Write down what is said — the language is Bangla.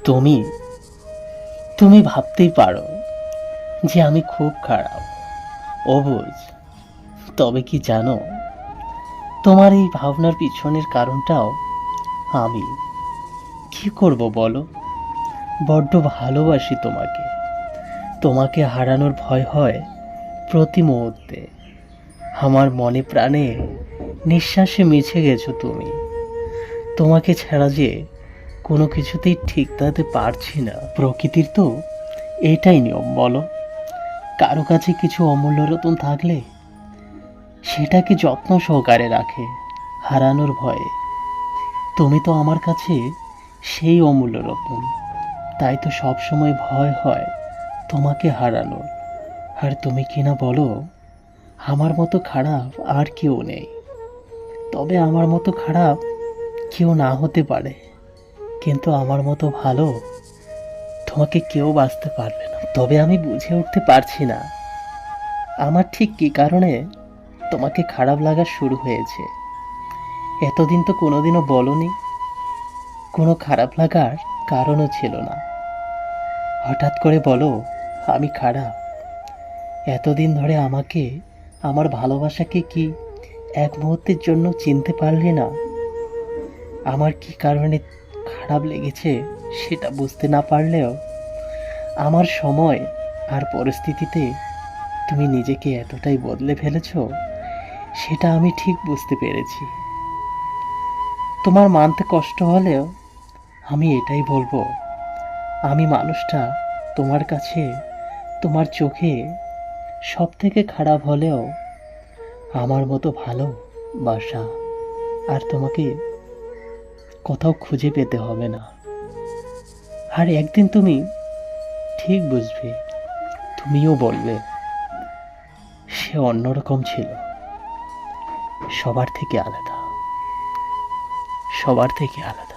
তুমি তুমি ভাবতেই পারো যে আমি খুব খারাপ, অবুঝ। তবে কি জানো, তোমার এই ভাবনার পিছনের কারণটাও আমি। কি করব বলো, বড্ড ভালোবাসি তোমাকে। তোমাকে হারানোর ভয় হয় প্রতি মুহূর্তে। আমার মনে প্রাণে নিঃশ্বাসে মিশে গেছো তুমি। তোমাকে ছাড়া যে কোনো কিছুতেই ঠিক থাকতে পারছি না। প্রকৃতির তো এটাই নিয়ম, বলো। কারো কাছে কিছু অমূল্য রতন থাকলে সেটাকে যত্ন সহকারে রাখে হারানোর ভয়ে। তুমি তো আমার কাছে সেই অমূল্য রতন। তাই তো সব সময় ভয় হয় তোমাকে হারানোর। আর তুমি কিনা বলো আমার মতো খারাপ আর কেউ নেই। তবে আমার মতো খারাপ কেউ না হতে পারে, কিন্তু আমার মতো ভালো তোমাকে কেউ বাঁচতে পারবে না। তবে আমি বুঝে উঠতে পারছি না আমার ঠিক কী কারণে তোমাকে খারাপ লাগা শুরু হয়েছে। এতদিন তো কোনোদিনও বলনি, কোনো খারাপ লাগার কারণও ছিল না। হঠাৎ করে বলো আমি খারাপ। এতদিন ধরে আমাকে, আমার ভালোবাসাকে কি এক মুহূর্তের জন্য চিনতে পারলে না? আমার কি কারণে খারাপ লেগেছে সেটা বুঝতে না পারলেও আমার সময় আর পরিস্থিতিতে তুমি নিজেকে এতটাই বদলে ফেলেছো, সেটা আমি ঠিক বুঝতে পেরেছি। তোমার মানতে কষ্ট হলেও আমি এটাই বলবো, আমি মানুষটা তোমার কাছে, তোমার চোখে সব থেকে খারাপ হলেও আমার মতো ভালো বাসা আর তোমাকে কোথাও খুঁজে পেতে হবে না। আর একদিন তুমি ঠিক বুঝবে, তুমিও বলবে সে অন্যরকম ছিল, সবার থেকে আলাদা, সবার থেকে আলাদা।